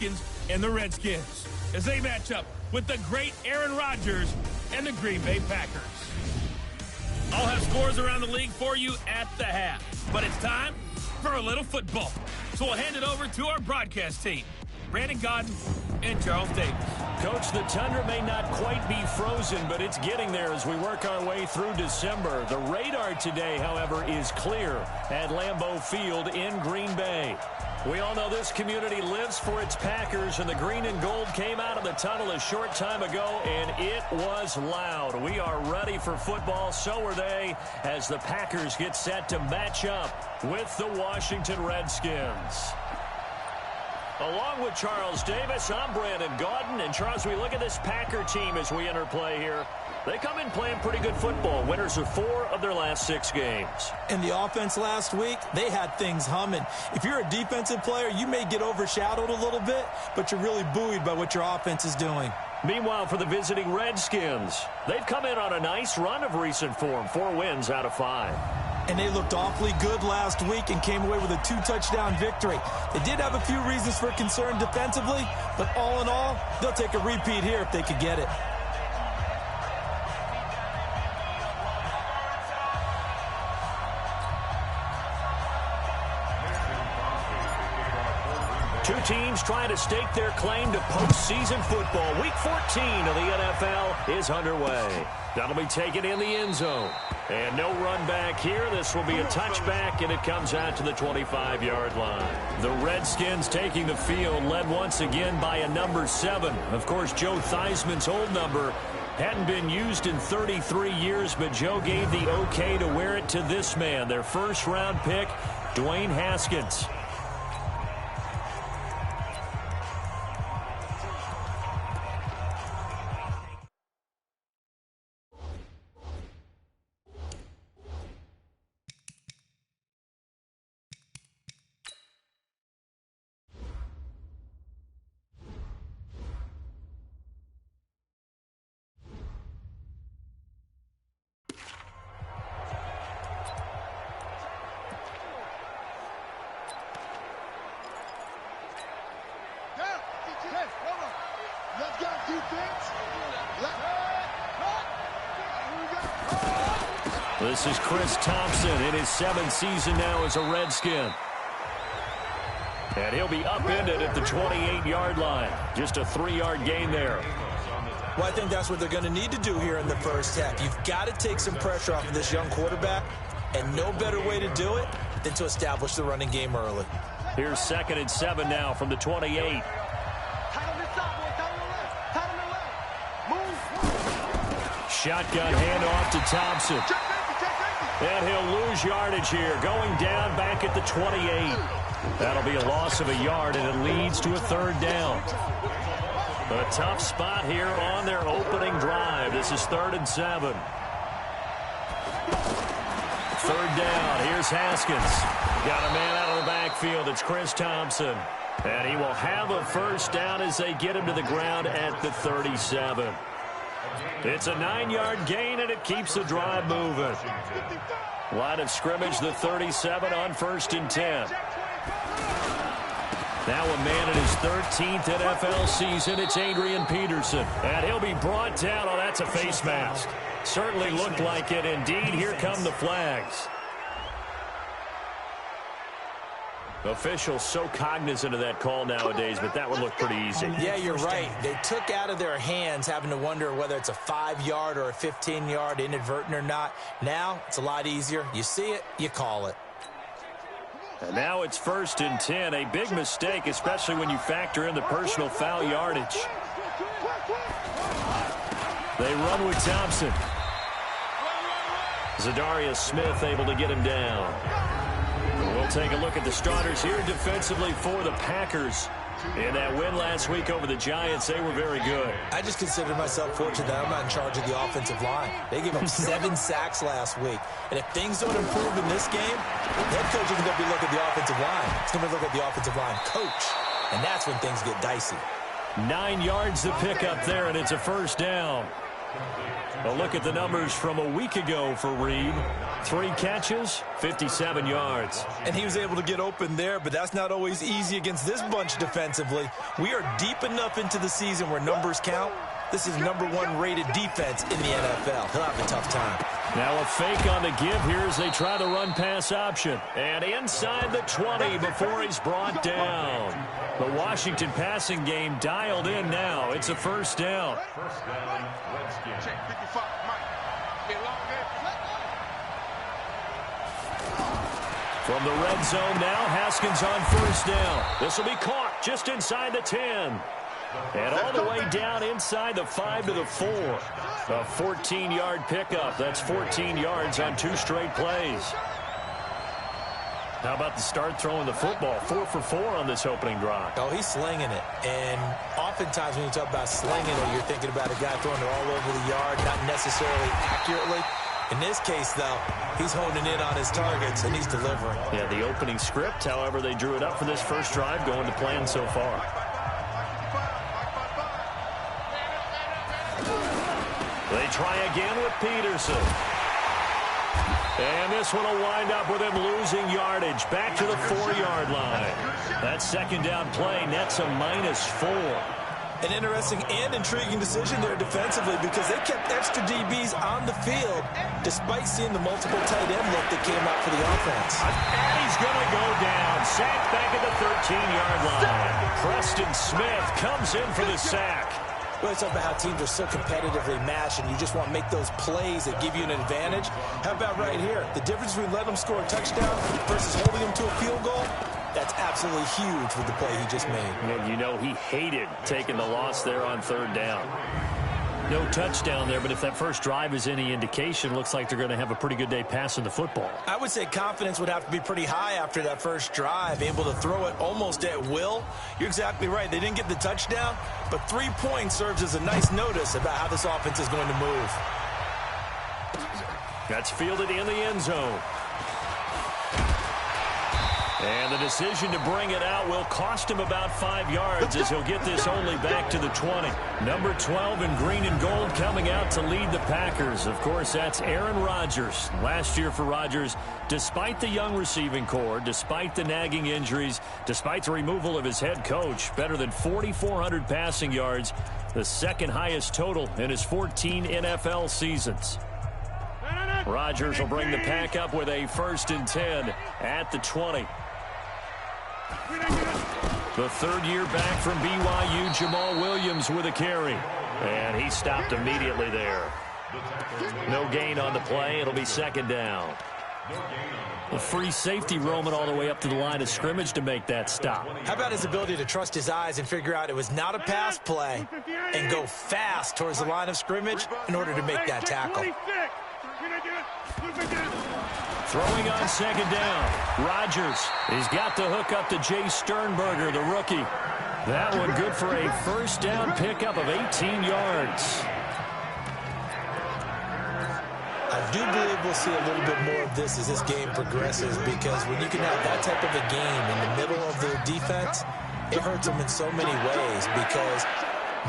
and the Redskins as they match up with the great Aaron Rodgers and the Green Bay Packers. I'll have scores around the league for you at the half, but it's time for a little football. So we'll hand it over to our broadcast team, Brandon Godden and Charles Davis. Coach, the tundra may not quite be frozen, but it's getting there as we work our way through December. The radar today, however, is clear at Lambeau Field in Green Bay. We all know this community lives for its Packers, and the green and gold came out of the tunnel a short time ago, and it was loud. We are ready for football, so are they, as the Packers get set to match up with the Washington Redskins. Along with Charles Davis, I'm Brandon Godden. And Charles, we look at this Packer team as we enter play here. They come in playing pretty good football. Winners of 4 of their last 6 games. And the offense last week, they had things humming. If you're a defensive player, you may get overshadowed a little bit, but you're really buoyed by what your offense is doing. Meanwhile, for the visiting Redskins, they've come in on a nice run of recent form. 4 wins out of 5. And they looked awfully good last week and came away with a 2-touchdown victory. They did have a few reasons for concern defensively, but all in all, they'll take a repeat here if they could get it. Two teams trying to stake their claim to postseason football. Week 14 of the NFL is underway. That'll be taken in the end zone. And no run back here. This will be a touchback, and it comes out to the 25-yard line. The Redskins taking the field, led once again by a number 7. Of course, Joe Theismann's old number hadn't been used in 33 years, but Joe gave the okay to wear it to this man, their first-round pick, Dwayne Haskins. This is Chris Thompson in his 7th season now as a Redskin. And he'll be upended at the 28-yard line. Just a 3-yard gain there. Well, I think that's what they're going to need to do here in the first half. You've got to take some pressure off of this young quarterback, and no better way to do it than to establish the running game early. Here's 2nd and 7 now from the 28. Shotgun handoff to Thompson. And he'll lose yardage here, going down back at the 28. That'll be a loss of a yard, and it leads to a 3rd down. A tough spot here on their opening drive. This is 3rd and 7. 3rd down. Here's Haskins. Got a man out of the backfield. It's Chris Thompson. And he will have a 1st down as they get him to the ground at the 37. It's a 9-yard gain, and it keeps the drive moving. Line of scrimmage, the 37 on 1st and 10. Now a man in his 13th NFL season, it's Adrian Peterson. And he'll be brought down. Oh, that's a face mask. Certainly looked like it. Indeed, here come the flags. Officials so cognizant of that call nowadays, but that would look pretty easy. Yeah, you're right. They took out of their hands having to wonder whether it's a 5-yard or a 15-yard, inadvertent or not. Now, it's a lot easier. You see it, you call it. And now it's 1st and 10. A big mistake, especially when you factor in the personal foul yardage. They run with Thompson. Zadarius Smith able to get him down. We'll take a look at the starters here defensively for the Packers. In that win last week over the Giants, they were very good. I just consider myself fortunate that I'm not in charge of the offensive line. They gave up 7 sacks last week. And if things don't improve in this game, the head coach isn't going to be looking at the offensive line. He's going to look at the offensive line coach. And that's when things get dicey. 9 yards to pick up there, and it's a 1st down. A look at the numbers from a week ago for Reed. 3 catches, 57 yards. And he was able to get open there, but that's not always easy against this bunch defensively. We are deep enough into the season where numbers count. This is #1 rated defense in the NFL. He'll have a tough time. Now a fake on the give here as they try the run-pass option. And inside the 20 before he's brought down. The Washington passing game dialed in now. It's a first down. Check 55, Mike. From the red zone now, Haskins on first down. This will be caught just inside the 10. And all the way down inside the 5 to the 4. A 14-yard pickup. That's 14 yards on 2 straight plays. How about the start throwing the football? 4 for 4 on this opening drive. Oh, he's slinging it. And oftentimes when you talk about slinging it, you're thinking about a guy throwing it all over the yard, not necessarily accurately. In this case, though, he's honing in on his targets, and he's delivering. Yeah, the opening script, however, they drew it up for this first drive, going to plan so far. They try again with Peterson. And this one will wind up with him losing yardage back to the 4-yard line. That second down play nets a -4. An interesting and intriguing decision there defensively because they kept extra DBs on the field despite seeing the multiple tight end look that came out for the offense. And he's going to go down. Sacked back at the 13-yard line. Preston Smith comes in for the sack. Well, it's about how teams are so competitively matched, and you just want to make those plays that give you an advantage. How about right here? The difference between letting them score a touchdown versus holding them to a field goal, that's absolutely huge with the play he just made. And you know he hated taking the loss there on 3rd down. No touchdown there, but if that first drive is any indication, looks like they're going to have a pretty good day passing the football. I would say confidence would have to be pretty high after that first drive, able to throw it almost at will. You're exactly right. They didn't get the touchdown, but 3 points serves as a nice notice about how this offense is going to move. That's fielded in the end zone. And the decision to bring it out will cost him about 5 yards as he'll get this only back to the 20. Number 12 in green and gold coming out to lead the Packers. Of course, that's Aaron Rodgers. Last year for Rodgers, despite the young receiving core, despite the nagging injuries, despite the removal of his head coach, better than 4,400 passing yards, the second highest total in his 14 NFL seasons. Rodgers will bring the pack up with a 1st and 10 at the 20. The 3rd year back from BYU, Jamal Williams with a carry. And he stopped immediately there. No gain on the play. It'll be 2nd down. A free safety roaming all the way up to the line of scrimmage to make that stop. How about his ability to trust his eyes and figure out it was not a pass play and go fast towards the line of scrimmage in order to make that tackle. Throwing on 2nd down. Rodgers. He's got the hook up to Jay Sternberger, the rookie. That one good for a 1st down pickup of 18 yards. I do believe we'll see a little bit more of this as this game progresses because when you can have that type of a game in the middle of the defense, it hurts them in so many ways because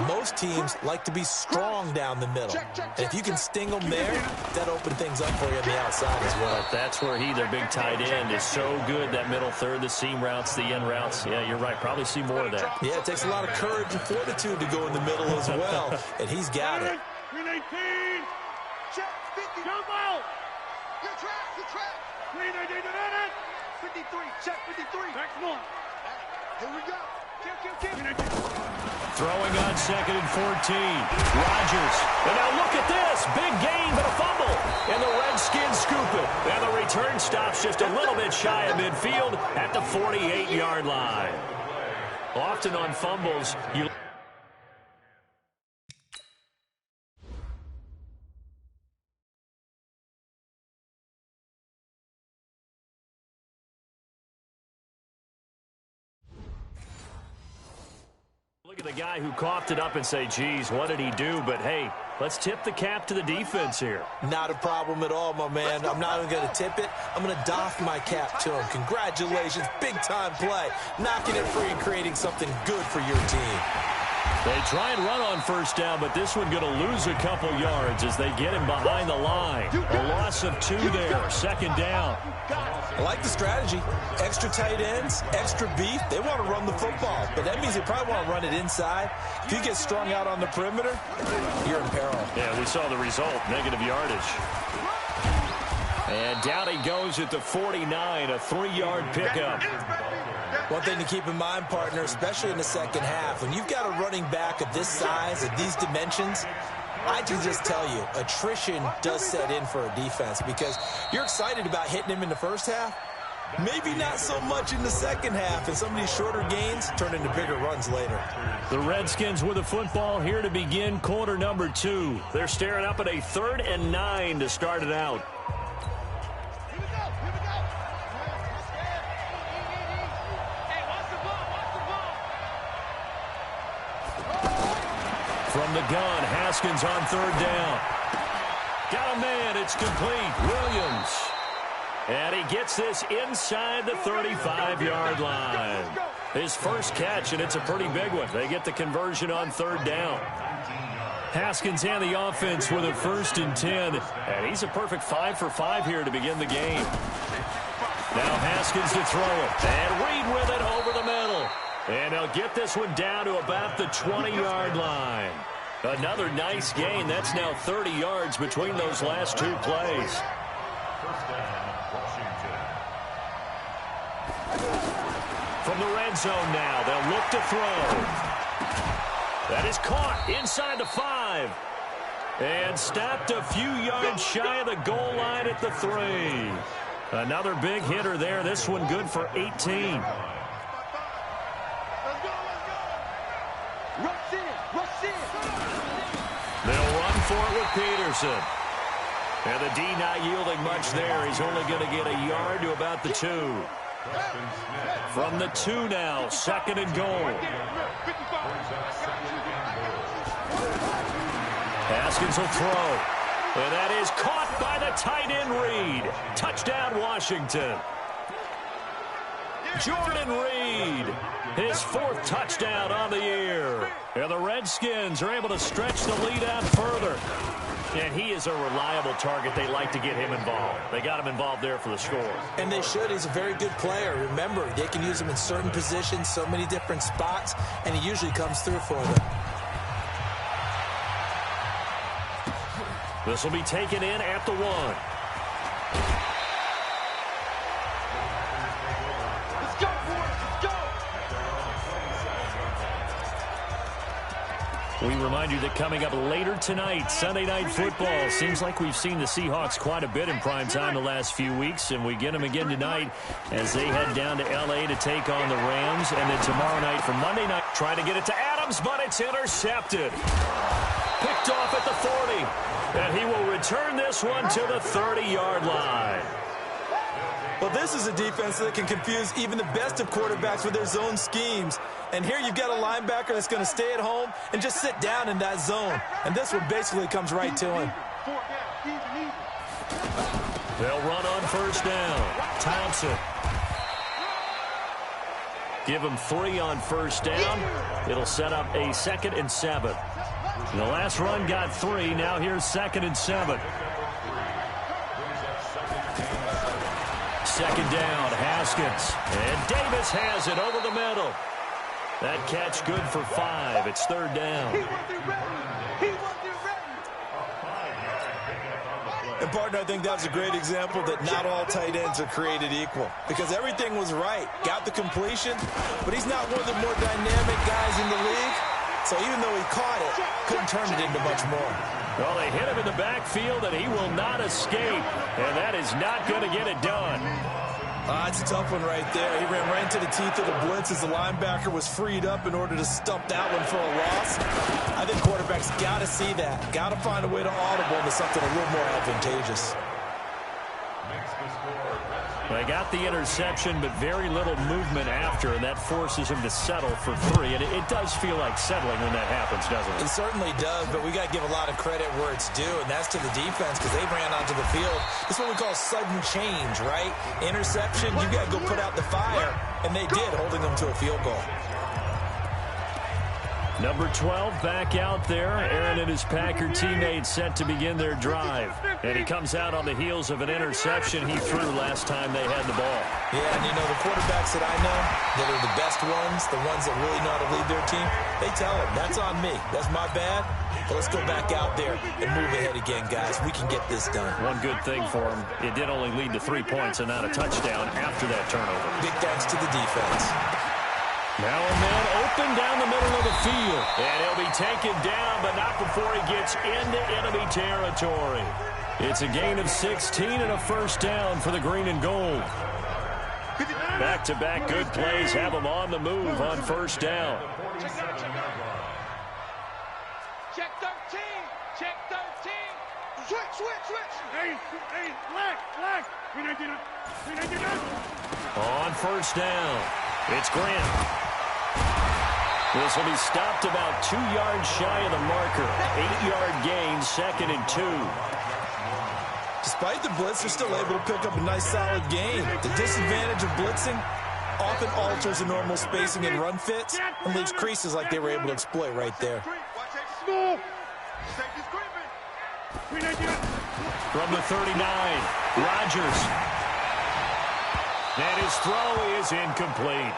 most teams like to be strong down the middle. And if you can sting them there, that opens things up for you on the outside as well. That's where their big tight end, is so good, that middle third, the seam routes, the end routes. Yeah, you're right. Probably see more of that. Yeah, it takes a lot of courage and fortitude to go in the middle as well, and he's got it. 319. Check 50. Jump out. Good track. Good track. 319. 53. Check 53. Next one. Here we go. Throwing on 2nd and 14. Rodgers. And now look at this. Big gain, but a fumble. And the Redskins scoop it. And the return stops just a little bit shy of midfield at the 48-yard line. Often on fumbles, you... Look at the guy who coughed it up and say, geez, what did he do? But, hey, let's tip the cap to the defense here. Not a problem at all, my man. I'm not even going to tip it. I'm going to doff my cap to him. Congratulations. Big-time play. Knocking it free and creating something good for your team. They try and run on first down, but this one going to lose a couple yards as they get him behind the line. A loss of 2 there, second down. I like the strategy. Extra tight ends, extra beef. They want to run the football, but that means they probably want to run it inside. If you get strung out on the perimeter, you're in peril. Yeah, we saw the result, negative yardage. And down he goes at the 49, a 3-yard pickup. One thing to keep in mind, partner, especially in the second half, when you've got a running back of this size, of these dimensions, I can just tell you, attrition does set in for a defense because you're excited about hitting him in the first half. Maybe not so much in the second half, and some of these shorter gains turn into bigger runs later. The Redskins with the football here to begin quarter number 2. They're staring up at a 3rd and 9 to start it out. From the gun, Haskins on 3rd down. Got a man, it's complete. Williams. And he gets this inside the 35-yard line. His first catch, and it's a pretty big one. They get the conversion on 3rd down. Haskins and the offense with a 1st and 10. And he's a perfect 5 for 5 here to begin the game. Now Haskins to throw it. And Reed with it over the middle. And they'll get this one down to about the 20-yard line. Another nice gain. That's now 30 yards between those last 2 plays. From the red zone now, they'll look to throw. That is caught inside the 5. And stopped a few yards shy of the goal line at the 3. Another big hitter there. This one good for 18. They'll run for it with Peterson. And the D not yielding much there. He's only going to get a yard to about the 2. From the 2 now, 2nd and goal. Haskins will throw. And that is caught by the tight end Reed. Touchdown, Washington. Jordan Reed, his 4th touchdown on the year. And the Redskins are able to stretch the lead out further. And he is a reliable target. They like to get him involved. They got him involved there for the score. And they should. He's a very good player. Remember, they can use him in certain positions, so many different spots, and he usually comes through for them. This will be taken in at the 1. We remind you that coming up later tonight, Sunday Night Football. Seems like we've seen the Seahawks quite a bit in prime time the last few weeks, and we get them again tonight as they head down to L.A. to take on the Rams. And then tomorrow night for Monday night, trying to get it to Adams, but it's intercepted. Picked off at the 40, and he will return this one to the 30-yard line. Well, this is a defense that can confuse even the best of quarterbacks with their zone schemes. And here you've got a linebacker that's going to stay at home and just sit down in that zone. And this one basically comes right to him. They'll run on first down. Thompson. Give him 3 on first down. It'll set up a 2nd and 7. The last run got 3. Now here's 2nd and 7. 2nd down, Haskins. And Davis has it over the middle. That catch good for 5. It's 3rd down. And, partner, I think that was a great example that not all tight ends are created equal. Because everything was right. Got the completion, but he's not one of the more dynamic guys in the league. So even though he caught it, couldn't turn it into much more. Well, they hit him in the backfield, and he will not escape. And that is not going to get it done. It's a tough one right there. He ran right into the teeth of the blitz as the linebacker was freed up in order to stump that one for a loss. I think quarterbacks got to see that. Got to find a way to audible into something a little more advantageous. They got the interception, but very little movement after, and that forces him to settle for 3. And it does feel like settling when that happens, doesn't it? It certainly does, but we got to give a lot of credit where it's due, and that's to the defense because they ran onto the field. It's what we call sudden change, right? Interception, you got to go put out the fire, and they did, holding them to a field goal. Number 12 back out there. Aaron and his Packer teammates set to begin their drive. And he comes out on the heels of an interception he threw last time they had the ball. Yeah, and you know, the quarterbacks that I know that are the best ones, the ones that really know how to lead their team, they tell them, that's on me. That's my bad. But let's go back out there and move ahead again, guys. We can get this done. One good thing for him, it did only lead to 3 points and not a touchdown after that turnover. Big thanks to the defense. Now a man open down the middle of the field. And he'll be taken down, but not before he gets into enemy territory. It's a gain of 16 and a first down for the green and gold. Back-to-back good plays have them on the move on first down. Check 13. Check 13. Switch. Hey, black. On first down, it's Grant. This will be stopped about 2 yards shy of the marker. 8-yard gain, 2nd and 2. Despite the blitz, they're still able to pick up a nice, solid gain. The disadvantage of blitzing often alters the normal spacing and run fits and leaves creases like they were able to exploit right there. From the 39, Rodgers. And his throw is incomplete.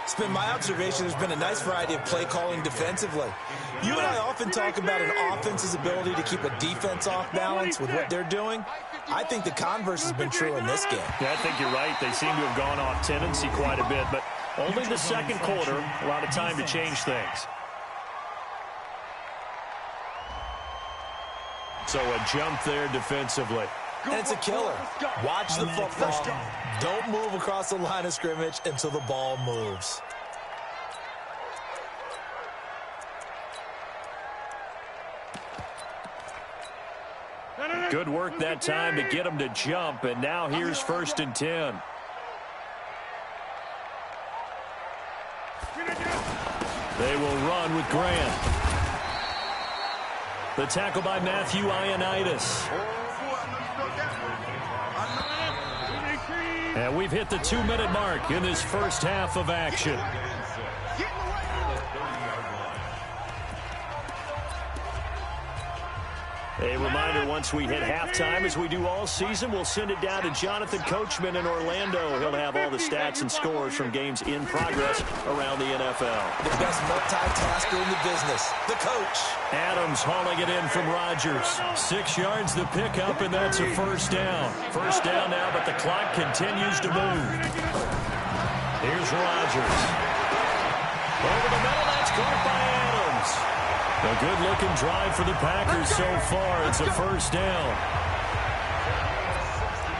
It's been my observation there's been a nice variety of play calling defensively. You and I often talk about an offense's ability to keep a defense off balance with what they're doing. I think the converse has been true in this game. Yeah, I think you're right. They seem to have gone off tendency quite a bit, but only the second quarter, a lot of time to change things. So a jump there defensively. And it's a killer. Watch the football. Don't move across the line of scrimmage until the ball moves. Good work that time to get him to jump, and now here's 1st and 10. They will run with Grant. The tackle by Matthew Ioannidis. And we've hit the 2-minute mark in this first half of action. A reminder, once we hit halftime, as we do all season, we'll send it down to Jonathan Coachman in Orlando. He'll have all the stats and scores from games in progress around the NFL. The best multitasker in the business, the coach. Adams hauling it in from Rodgers. 6 yards the pickup, and that's a first down. First down now, but the clock continues to move. Here's Rodgers. Over the middle, that's caught by Adams. A good-looking drive for the Packers so far. It's a first down.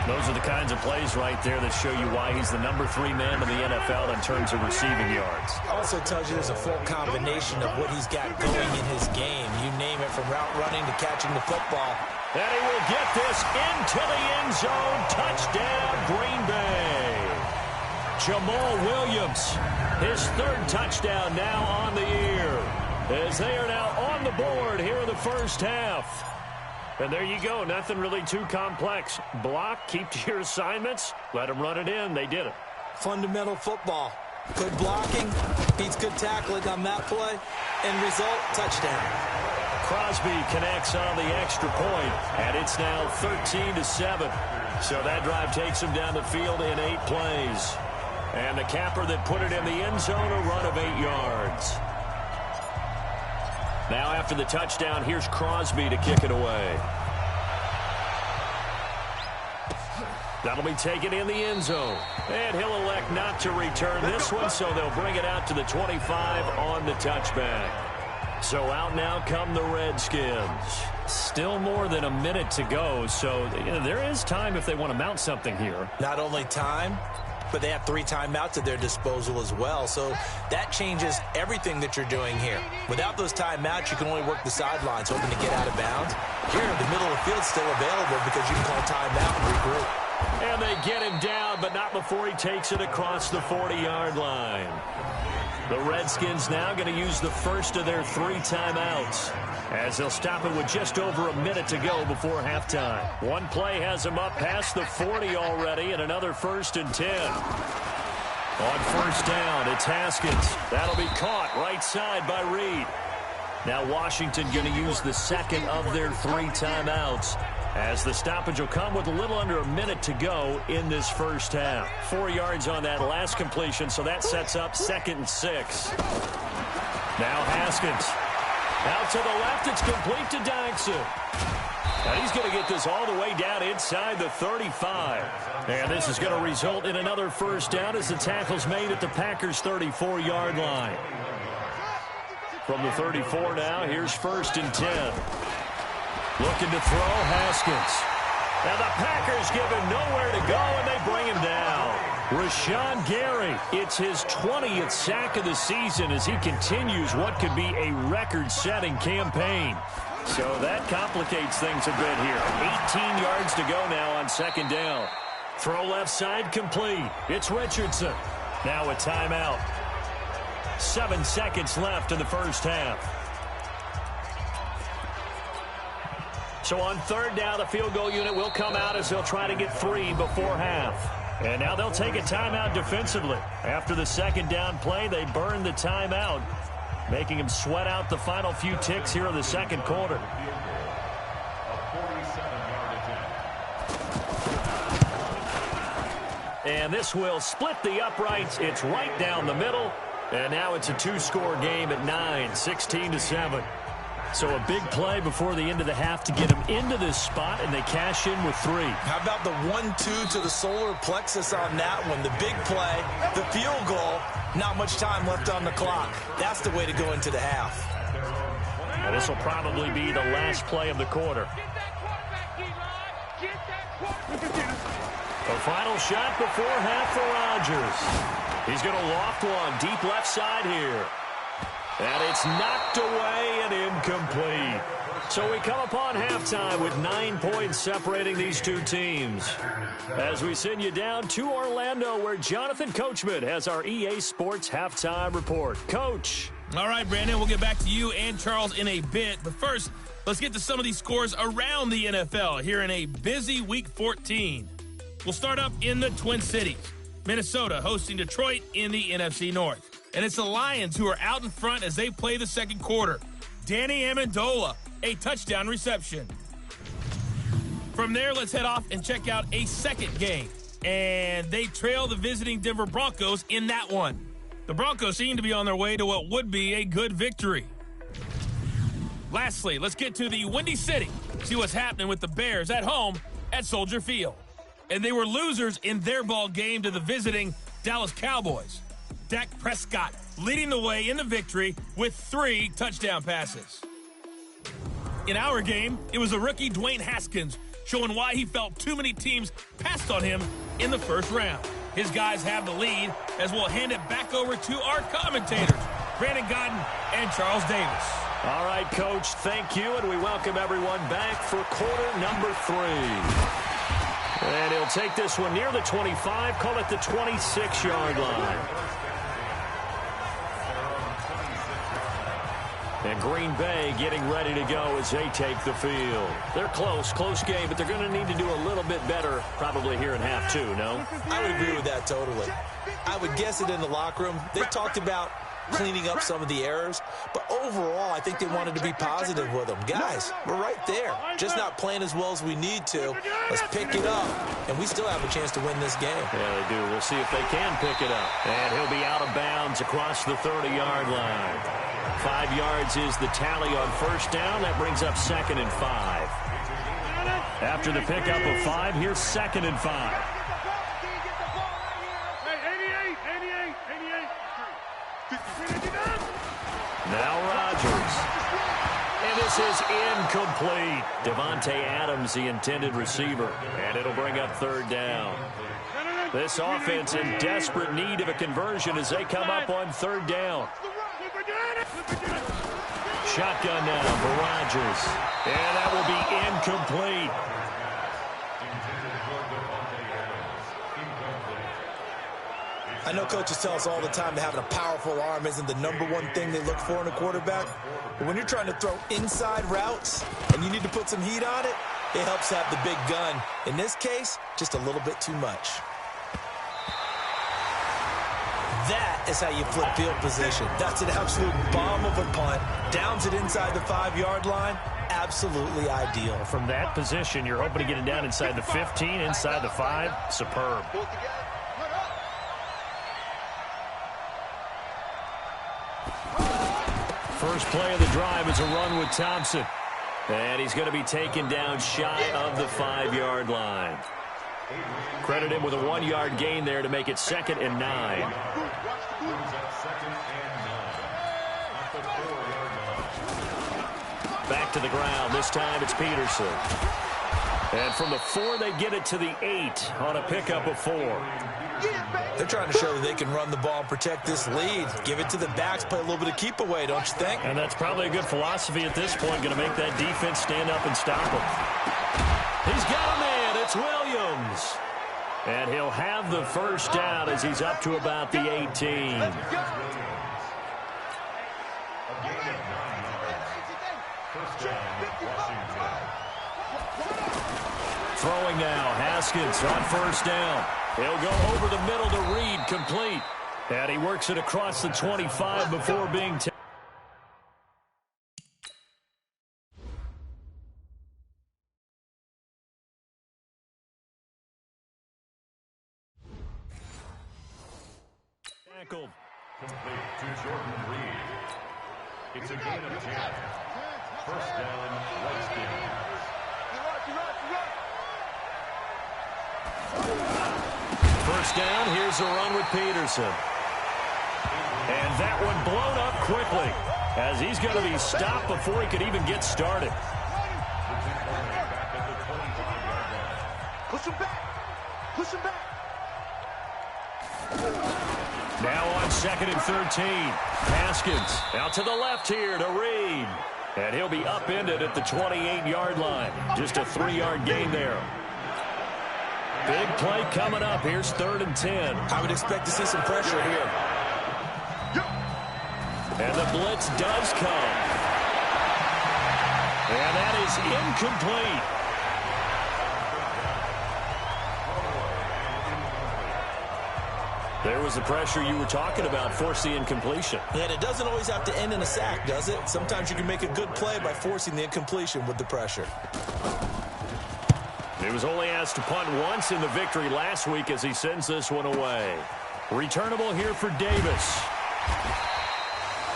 Those are the kinds of plays right there that show you why he's the number 3 man in the NFL in terms of receiving yards. Also tells you there's a full combination of what he's got going in his game. You name it, from route running to catching the football. And he will get this into the end zone. Touchdown, Green Bay. Jamal Williams, his 3rd touchdown now on the year, as they are now on the board here in the first half. And there you go. Nothing really too complex. Block, keep to your assignments, let them run it in. They did it. Fundamental football. Good blocking beats good tackling on that play. End result, touchdown. Crosby connects on the extra point, and it's now 13-7. So that drive takes him down the field in 8 plays. And the capper that put it in the end zone, a run of 8 yards. Now after the touchdown, here's Crosby to kick it away. That'll be taken in the end zone. And he'll elect not to return this one, so they'll bring it out to the 25 on the touchback. So out now come the Redskins. Still more than a minute to go, so there is time if they want to mount something here. Not only time, but they have 3 timeouts at their disposal as well. So that changes everything that you're doing here. Without those timeouts, you can only work the sidelines, hoping to get out of bounds. Here, the middle of the field's still available because you can call timeout and regroup. And they get him down, but not before he takes it across the 40-yard line. The Redskins now going to use the first of their 3 timeouts, as they'll stop it with just over a minute to go before halftime. One play has them up past the 40 already, and another 1st and 10. On first down, it's Haskins. That'll be caught right side by Reed. Now Washington going to use the second of their 3 timeouts, as the stoppage will come with a little under a minute to go in this first half. 4 yards on that last completion, so that sets up 2nd and 6. Now Haskins. Out to the left, it's complete to Dyson. Now he's going to get this all the way down inside the 35. And this is going to result in another first down as the tackle's made at the Packers' 34-yard line. From the 34 now, here's 1st and 10. Looking to throw, Haskins. Now the Packers give him nowhere to go, and they bring him down. Rashawn Gary, it's his 20th sack of the season as he continues what could be a record-setting campaign. So that complicates things a bit here. 18 yards to go now on 2nd down. Throw left side complete. It's Richardson. Now a timeout. 7 seconds left in the first half. So on 3rd down, the field goal unit will come out as they'll try to get 3 before half. And now they'll take a timeout defensively. After the 2nd down play, they burn the timeout, making them sweat out the final few ticks here in the 2nd quarter. And this will split the uprights. It's right down the middle. And now it's a 2-score game at 9, 16-7. So a big play before the end of the half to get them into this spot, and they cash in with 3. How about the 1-2 to the solar plexus on that one? The big play, the field goal, not much time left on the clock. That's the way to go into the half. And this will probably be the last play of the quarter. The final shot before half for Rodgers. He's going to loft one deep left side here. And it's knocked away and incomplete. So we come upon halftime with 9 points separating these two teams. As we send you down to Orlando, where Jonathan Coachman has our EA Sports halftime report. Coach. All right, Brandon, we'll get back to you and Charles in a bit. But first, let's get to some of these scores around the NFL here in a busy Week 14. We'll start up in the Twin Cities. Minnesota hosting Detroit in the NFC North. And it's the Lions who are out in front as they play the 2nd quarter. Danny Amendola, a touchdown reception. From there, let's head off and check out a 2nd game. And they trail the visiting Denver Broncos in that one. The Broncos seem to be on their way to what would be a good victory. Lastly, let's get to the Windy City. See what's happening with the Bears at home at Soldier Field. And they were losers in their ball game to the visiting Dallas Cowboys. Dak Prescott leading the way in the victory with 3 touchdown passes. In our game, it was a rookie Dwayne Haskins showing why he felt too many teams passed on him in the first round. His guys have the lead as we'll hand it back over to our commentators, Brandon Godden and Charles Davis. All right, Coach, thank you, and we welcome everyone back for quarter number 3. And he'll take this one near the 25, call it the 26-yard line. And Green Bay getting ready to go as they take the field. They're close game, but they're going to need to do a little bit better probably here in half 2, no? I would agree with that totally. I would guess it in the locker room. They talked about cleaning up some of the errors, but overall, I think they wanted to be positive with them. Guys, we're right there. Just not playing as well as we need to. Let's pick it up, and we still have a chance to win this game. Yeah, they do. We'll see if they can pick it up. And he'll be out of bounds across the 30-yard line. 5 yards is the tally on first down. That brings up 2nd and 5. After the pickup of 5, here's 2nd and 5. Now Rodgers. And this is incomplete. Devontae Adams, the intended receiver. And it'll bring up 3rd down. This offense in desperate need of a conversion as they come up on 3rd down. Shotgun now for Rodgers. And that will be incomplete. I know coaches tell us all the time that having a powerful arm isn't the #1 thing they look for in a quarterback. But when you're trying to throw inside routes and you need to put some heat on it, it helps have the big gun. In this case, just a little bit too much. That is how you flip field position. That's an absolute bomb of a punt. Downs it inside the 5-yard line. Absolutely ideal. From that position, you're hoping to get it down inside the 15, inside the 5. Superb. First play of the drive is a run with Thompson. And he's going to be taken down shy of the 5-yard line. Credit him with a 1-yard gain there to make it 2nd and 9. Back to the ground. This time it's Peterson. And from the 4, they get it to the 8 on a pickup of 4. They're trying to show that they can run the ball and protect this lead. Give it to the backs, play a little bit of keep away, don't you think? And that's probably a good philosophy at this point. Going to make that defense stand up and stop him. He's got a man. It's Williams. And he'll have the first down as he's up to about the 18. Throwing now, Haskins on first down. He'll go over the middle to Reed, complete. And he works it across the 25 before being taken. Tackled. Complete to Jordan Reed. It's a gain of 10. First down, Redskins. First down, here's a run with Peterson. And that one blown up quickly as he's going to be stopped before he could even get started. Push him back. Push him back. Now on 2nd and 13. Haskins out to the left here to Reed. And he'll be upended at the 28-yard line. Just a 3-yard gain there. Big play coming up. Here's 3rd and 10. I would expect to see some pressure here. And the blitz does come. And that is incomplete. There was the pressure you were talking about, force the incompletion. And it doesn't always have to end in a sack, does it? Sometimes you can make a good play by forcing the incompletion with the pressure. He was only asked to punt once in the victory last week as he sends this one away. Returnable here for Davis.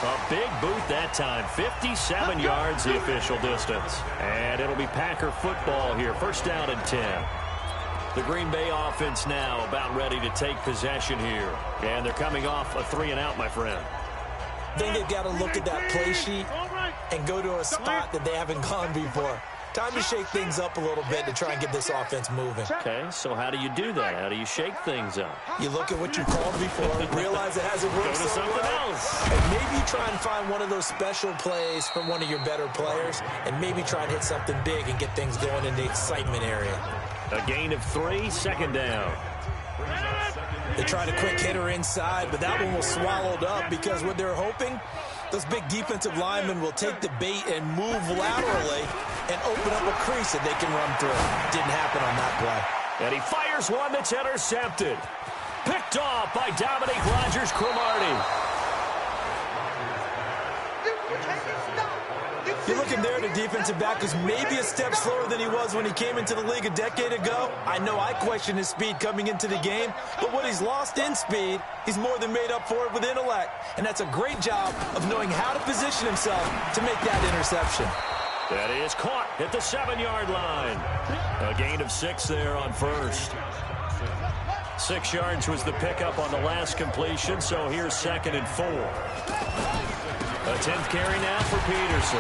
A big boot that time. 57 yards the official distance. And it'll be Packer football here. First down and 10. The Green Bay offense now about ready to take possession here. And they're coming off a 3-and-out, my friend. I think they've got to look at that play sheet and go to a spot that they haven't gone before. Time to shake things up a little bit to try and get this offense moving. Okay, so how do you do that? How do you shake things up? You look at what you called before, realize it hasn't worked so well, and maybe try and find one of those special plays from one of your better players, and maybe try and hit something big and get things going in the excitement area. A gain of 3, 2nd down. They tried a quick hitter inside, but that one was swallowed up because what they're hoping, those big defensive linemen will take the bait and move laterally and open up a crease that they can run through. Didn't happen on that play. And he fires one that's intercepted. Picked off by Dominique Rodgers-Cromartie. You're looking there at a defensive back who's maybe a step slower than he was when he came into the league a decade ago. I know I questioned his speed coming into the game, but what he's lost in speed, he's more than made up for it with intellect. And that's a great job of knowing how to position himself to make that interception. That is caught at the 7-yard line. A gain of 6 there on first. 6 yards was the pickup on the last completion, so here's 2nd and 4. A 10th carry now for Peterson.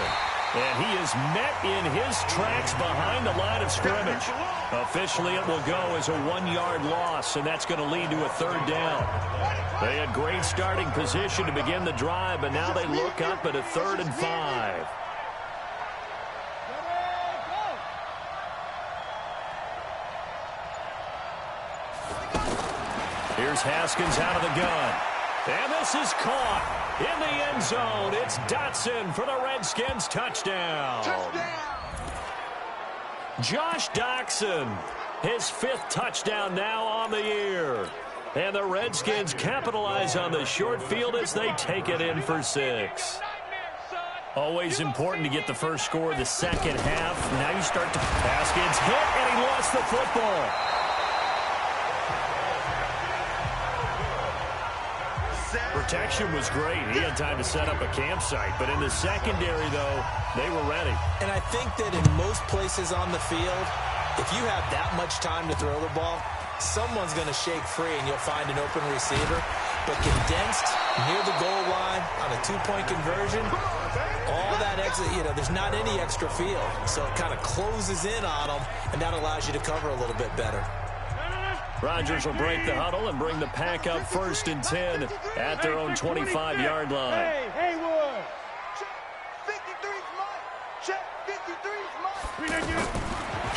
And he is met in his tracks behind the line of scrimmage. Officially, it will go as a 1-yard loss, and that's going to lead to a 3rd down. They had great starting position to begin the drive, but now they look up at a 3rd and 5. Here's Haskins out of the gun. And this is caught in the end zone. It's Dotson for the Redskins. Touchdown. Josh Doctson, his 5th touchdown now on the year. And the Redskins capitalize on the short field as they take it in for 6. Always important to get the first score of the second half. Now you start to Haskins hit, and he lost the football. Protection was great. He had time to set up a campsite. But in the secondary, though, they were ready. And I think that in most places on the field, if you have that much time to throw the ball, someone's going to shake free and you'll find an open receiver. But condensed near the goal line on a two-point conversion, all that exit, there's not any extra field. So it kind of closes in on them, and that allows you to cover a little bit better. Rodgers will break the huddle and bring the pack up 1st and 10 at their own 25-yard line. Hey, Haywood. Check 53's mine. Check 53's mine.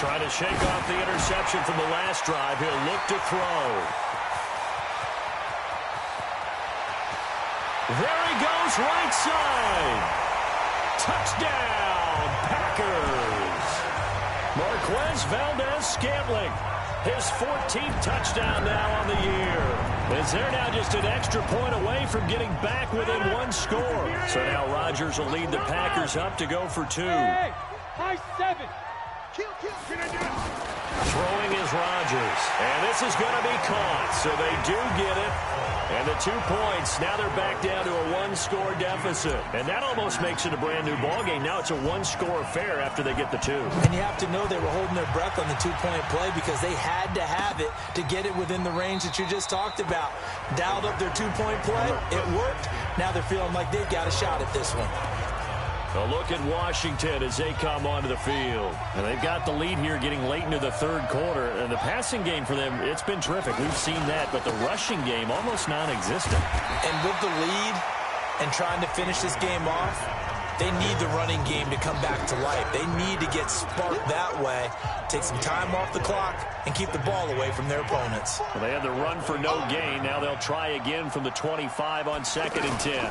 Trying to shake off the interception from the last drive. He'll look to throw. There he goes, right side. Touchdown, Packers. Marquez Valdez-Scantling. His 14th touchdown now on the year. As they're now just an extra point away from getting back within 1 score. So now Rodgers will lead the Packers up to go for 2. Hey, high 7. Throwing is Rodgers. And this is going to be caught. So they do get it. And the 2 points, now they're back down to a 1-score deficit. And that almost makes it a brand-new ballgame. Now it's a 1-score affair after they get the 2. And you have to know they were holding their breath on the 2-point play because they had to have it to get it within the range that you just talked about. Dialed up their 2-point play. It worked. Now they're feeling like they've got a shot at this one. A look at Washington as they come onto the field. And they've got the lead here getting late into the 3rd quarter. And the passing game for them, it's been terrific. We've seen that. But the rushing game, almost non-existent. And with the lead and trying to finish this game off, they need the running game to come back to life. They need to get sparked that way, take some time off the clock, and keep the ball away from their opponents. Well, they had the run for no gain. Now they'll try again from the 25 on 2nd and 10.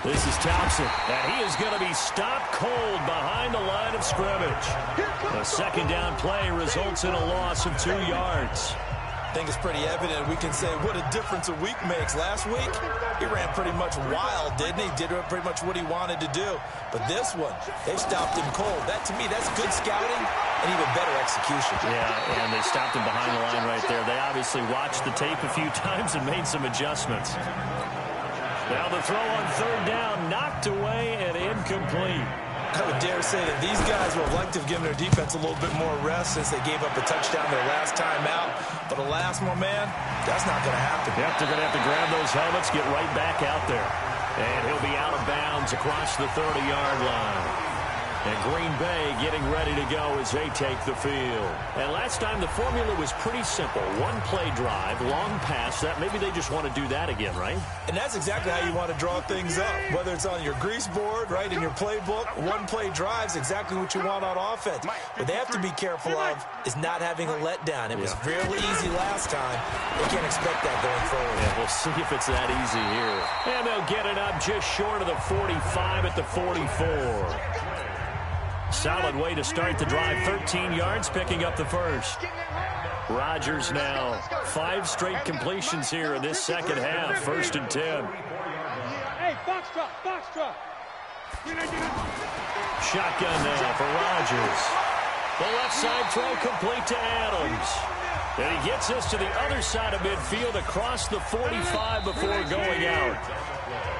This is Thompson, and he is going to be stopped cold behind the line of scrimmage. A 2nd down play results in a loss of 2 yards. I think it's pretty evident. We can say what a difference a week makes. Last week, he ran pretty much wild, didn't he? Did pretty much what he wanted to do. But this one, they stopped him cold. That, to me, that's good scouting and even better execution. Yeah, and they stopped him behind the line right there. They obviously watched the tape a few times and made some adjustments. Now the throw on 3rd down, knocked away and incomplete. I would dare say that these guys would have liked to have given their defense a little bit more rest since they gave up a touchdown their last time out. But alas, my man, that's not going to happen. Yep, they're going to have to grab those helmets, get right back out there. And he'll be out of bounds across the 30-yard line. And Green Bay getting ready to go as they take the field. And last time the formula was pretty simple. 1-play drive, long pass. That maybe they just want to do that again, right? And that's exactly how you want to draw things up. Whether it's on your grease board, right, in your playbook, 1-play drive's exactly what you want on offense. What they have to be careful of is not having a letdown. It was fairly easy last time. They can't expect that going forward. Yeah, we'll see if it's that easy here. And they'll get it up just short of the 45 at the 44. Solid way to start the drive. 13 yards, picking up the 1st. Rodgers now 5 straight completions here in this second half. 1st and 10. Hey, box drop. Shotgun now for Rodgers. The left side throw complete to Adams. And he gets us to the other side of midfield across the 45 before going out.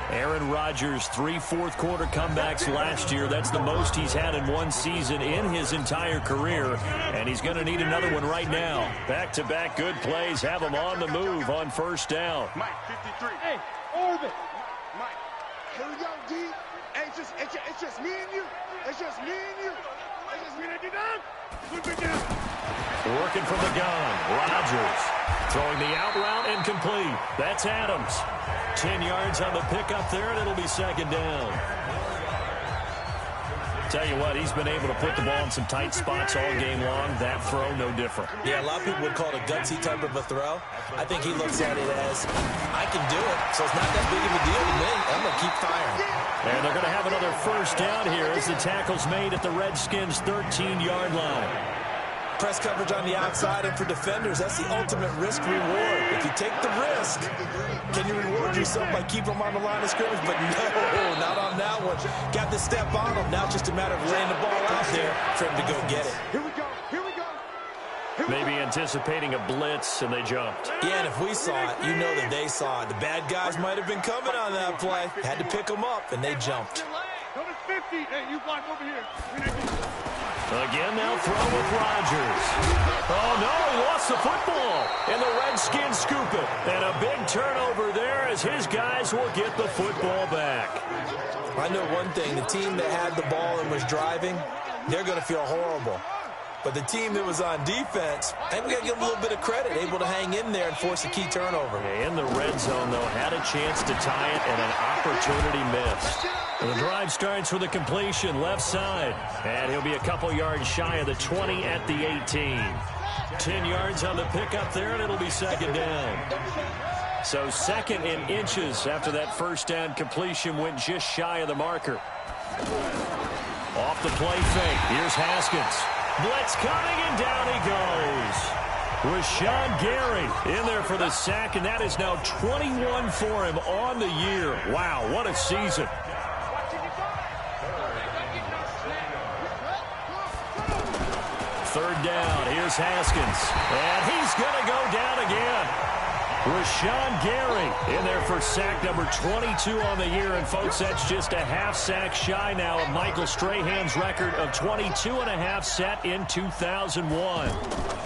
Aaron Rodgers, 3 fourth-quarter comebacks last year. That's the most he's had in one season in his entire career, and he's going to need another one right now. Back-to-back good plays have him on the move on 1st down. Mike, 53. Hey, orbit. Mike, here we go, D. Hey, it's just me and you. It's just me and you. It's just me and you. Working from the gun, Rodgers throwing the out route and complete. That's Adams. 10 yards on the pickup there, and it'll be 2nd down. Tell you what, he's been able to put the ball in some tight spots all game long. That throw, no different. Yeah, a lot of people would call it a gutsy type of a throw. I think he looks at it as, I can do it, so it's not that big of a deal to me. I'm going to keep firing. And they're going to have another 1st down here as the tackle's made at the Redskins' 13-yard line. Press coverage on the outside, and for defenders, that's the ultimate risk-reward. If you take the risk, can you reward yourself by keeping them on the line of scrimmage? But no, not on that one. Got to step on them. Now it's just a matter of laying the ball out there for him to go get it. Here we go. Here we go. Maybe anticipating a blitz, and they jumped. Yeah, and if we saw it, you know that they saw it. The bad guys might have been coming on that play. Had to pick them up, and they jumped. Notice 50. Hey, you block over here. Again, now throw with Rodgers. Oh, no, he lost the football. And the Redskins scoop it. And a big turnover there as his guys will get the football back. I know one thing. The team that had the ball and was driving, they're going to feel horrible. But the team that was on defense, I think we got to give them a little bit of credit, able to hang in there and force a key turnover. In the red zone, though, had a chance to tie it and an opportunity missed. And the drive starts with a completion left side. And he'll be a couple yards shy of the 20 at the 18. 10 yards on the pickup there, and it'll be second down. So second in inches after that first down completion went just shy of the marker. Off the play fake. Here's Haskins. Blitz coming, and down he goes. Rashawn Gary in there for the sack, and that is now 21 for him on the year. Wow, what a season. Third down, here's Haskins, and he's going to go down again. Rashawn Gary in there for sack number 22 on the year. And, folks, that's just a half sack shy now of Michael Strahan's record of 22.5 set in 2001.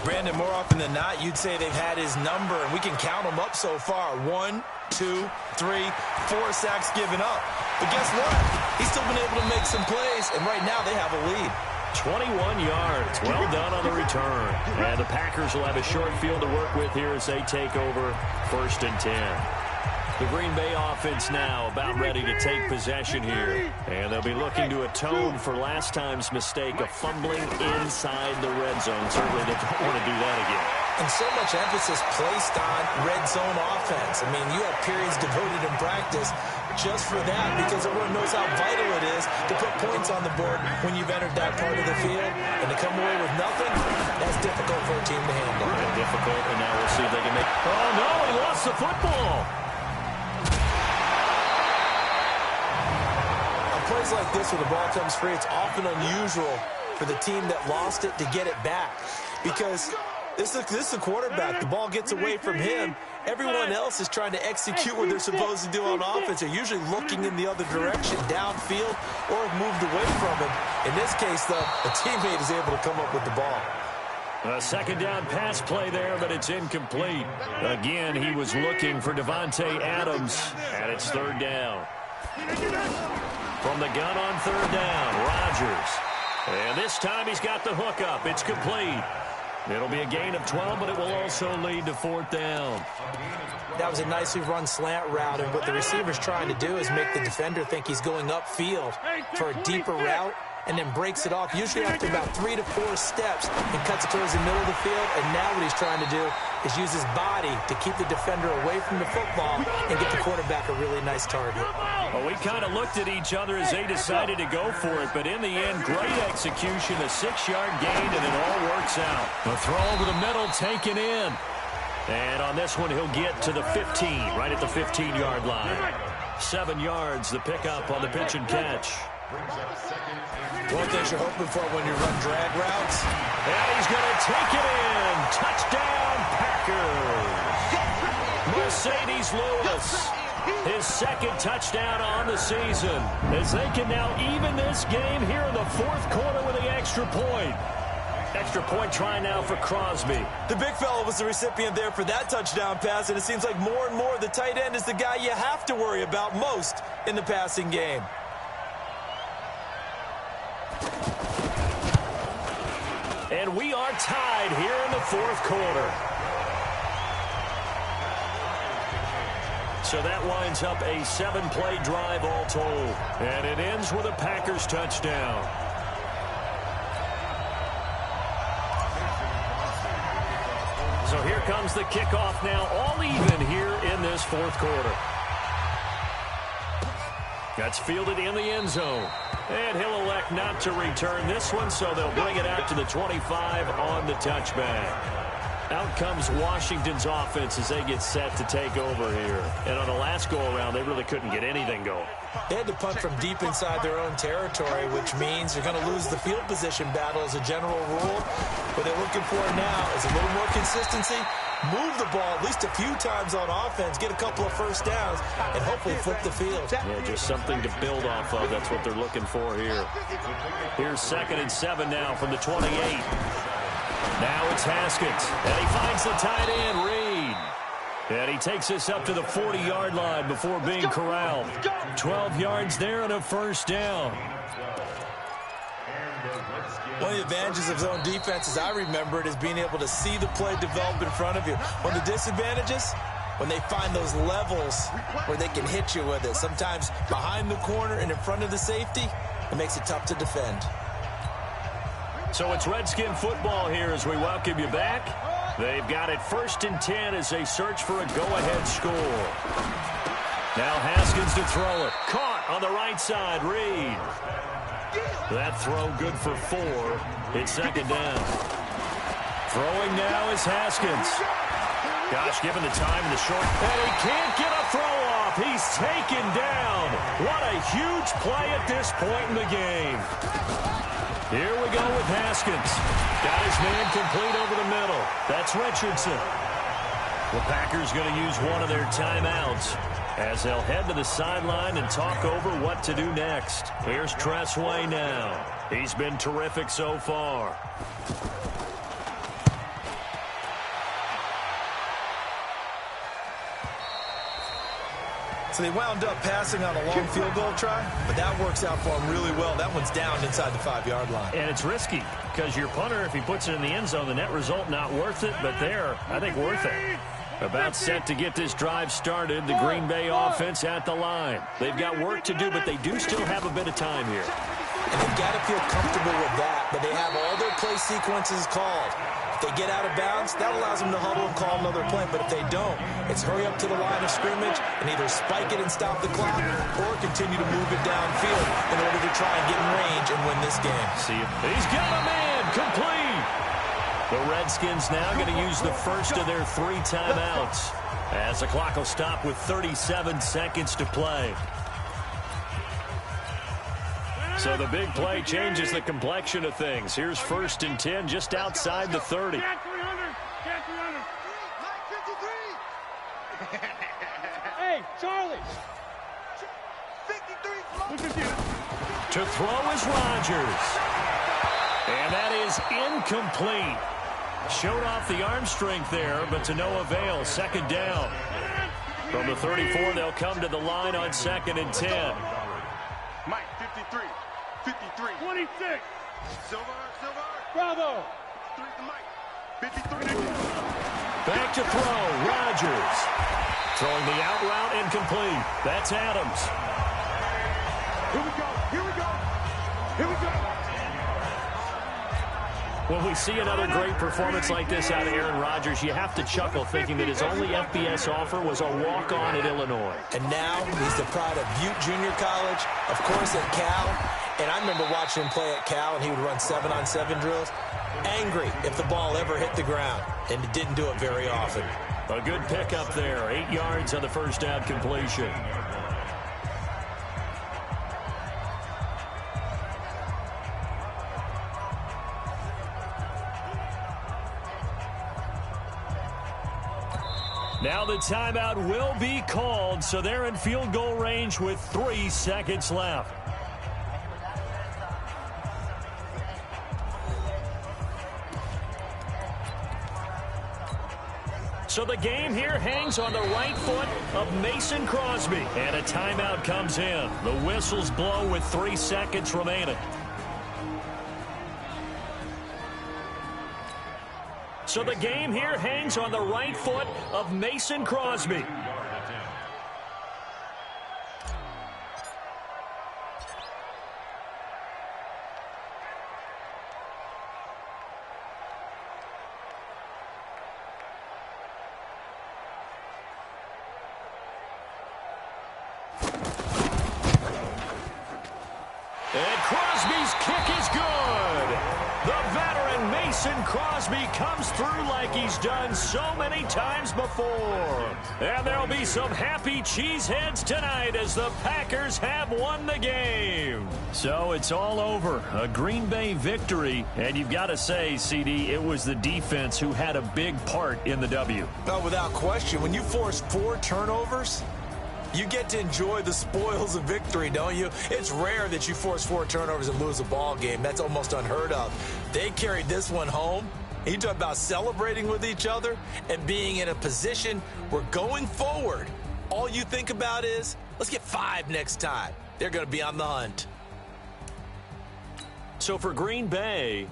Brandon, more often than not, you'd say they've had his number, and we can count them up so far. 1, 2, 3, 4 sacks given up. But guess what? He's still been able to make some plays, and right now they have a lead. 21 yards. Well done on the return. And the Packers will have a short field to work with here as they take over 1st and 10. The Green Bay offense now about ready to take possession here. And they'll be looking to atone for last time's mistake of fumbling inside the red zone. Certainly they don't want to do that again. And so much emphasis placed on red zone offense. I mean, you have periods devoted in practice just for that because everyone knows how vital it is to put points on the board when you've entered that part of the field. And to come away with nothing, that's difficult for a team to handle. Difficult, and now we'll see if they can make... Oh, no, he lost the football. On plays like this where the ball comes free, it's often unusual for the team that lost it to get it back because... This is a quarterback. The ball gets away from him. Everyone else is trying to execute what they're supposed to do on offense. They're usually looking in the other direction, downfield, or have moved away from him. In this case, though, a teammate is able to come up with the ball. A second down pass play there, but it's incomplete. Again, he was looking for Devontae Adams, and it's third down. From the gun on third down, Rodgers. And this time he's got the hookup. It's complete. It'll be a gain of 12, but it will also lead to fourth down. That was a nicely run slant route, and what the receiver's trying to do is make the defender think he's going upfield for a deeper route and then breaks it off, usually after about 3 to 4 steps, and cuts it towards the middle of the field. And now what he's trying to do is use his body to keep the defender away from the football and get the quarterback a really nice target. Well, we kind of looked at each other as they decided to go for it, but in the end, great execution, a 6-yard gain, and it all works out. The throw over the middle taken in. And on this one, he'll get to the 15, right at the 15-yard line. 7 yards, the pickup on the pitch and catch. One thing you're hoping for when you run drag routes. And he's going to take it in. Touchdown, Packers. Mercedes Lewis, his second touchdown on the season, as they can now even this game here in the fourth quarter with the extra point. Extra point try now for Crosby. The big fella was the recipient there for that touchdown pass, and it seems like more and more the tight end is the guy you have to worry about most in the passing game. And we are tied here in the fourth quarter. So that winds up a 7-play drive all told. And it ends with a Packers touchdown. So here comes the kickoff now, all even here in this fourth quarter. That's fielded in the end zone. And he'll elect not to return this one, so they'll bring it out to the 25 on the touchback. Out comes Washington's offense as they get set to take over here. And on the last go-around, they really couldn't get anything going. They had to punt from deep inside their own territory, which means they're going to lose the field position battle as a general rule. What they're looking for now is a little more consistency, move the ball at least a few times on offense, get a couple of first downs, and hopefully flip the field. Yeah, just something to build off of. That's what they're looking for here. Here's 2nd and 7 now from the 28. Now it's Haskins, and he finds the tight end, Reed. And he takes this up to the 40-yard line before being corralled. 12 yards there and a first down. One of the advantages of zone defense, as I remember it, is being able to see the play develop in front of you. One of the disadvantages, when they find those levels where they can hit you with it, sometimes behind the corner and in front of the safety, it makes it tough to defend. So it's Redskin football here as we welcome you back. They've got it 1st and 10 as they search for a go-ahead score. Now Haskins to throw it. Caught on the right side, Reed. That throw good for 4. It's 2nd down. Throwing now is Haskins. Gosh, given the time and the short, and he can't get a throw off. He's taken down. What a huge play at this point in the game. Here we go with Haskins. Got his man complete over the middle. That's Richardson. The Packers going to use one of their timeouts as they'll head to the sideline and talk over what to do next. Here's Tressway now. He's been terrific so far. So they wound up passing on a long field goal try, but that works out for them really well. That one's down inside the 5-yard line. And it's risky because your punter, if he puts it in the end zone, the net result not worth it, but there, I think worth it. About set to get this drive started, the Green Bay offense at the line. They've got work to do, but they do still have a bit of time here. And they've got to feel comfortable with that, but they have all their play sequences called. If they get out of bounds, that allows them to huddle and call another play. But if they don't, it's hurry up to the line of scrimmage and either spike it and stop the clock or continue to move it downfield in order to try and get in range and win this game. See if he's got a man complete. The Redskins now going to use the first of their 3 timeouts as the clock will stop with 37 seconds to play. So the big play changes the complexion of things. Here's 1st and 10 just outside the 30. Hey, Charlie. To throw is Rodgers. And that is incomplete. Showed off the arm strength there, but to no avail. 2nd down. From the 34, they'll come to the line on 2nd and 10. Mike, 53. 26. Silver. Bravo. 3 to Mike. 53. Back to throw. Rodgers. Throwing the out route incomplete. That's Adams. Here we go. When we see another great performance like this out of Aaron Rodgers, you have to chuckle thinking that his only FBS offer was a walk-on at Illinois. And now he's the pride of Butte Junior College, of course at Cal. And I remember watching him play at Cal, and he would run 7-on-7 drills. Angry if the ball ever hit the ground, and it didn't do it very often. A good pickup there, 8 yards on the first down completion. Now the timeout will be called, so they're in field goal range with 3 seconds left. So the game here hangs on the right foot of Mason Crosby. And a timeout comes in. The whistles blow with 3 seconds remaining. So the game here hangs on the right foot of Mason Crosby. And Crosby's kick is good. The veteran Mason Crosby comes through like he's done so many times before. And there'll be some happy cheeseheads tonight as the Packers have won the game. So it's all over. A Green Bay victory. And you've got to say, CD, it was the defense who had a big part in the W. No, without question. When you force 4 turnovers, you get to enjoy the spoils of victory, don't you? It's rare that you force 4 turnovers and lose a ball game. That's almost unheard of. They carried this one home. You talk about celebrating with each other and being in a position where going forward, all you think about is, let's get 5 next time. They're going to be on the hunt. So for Green Bay,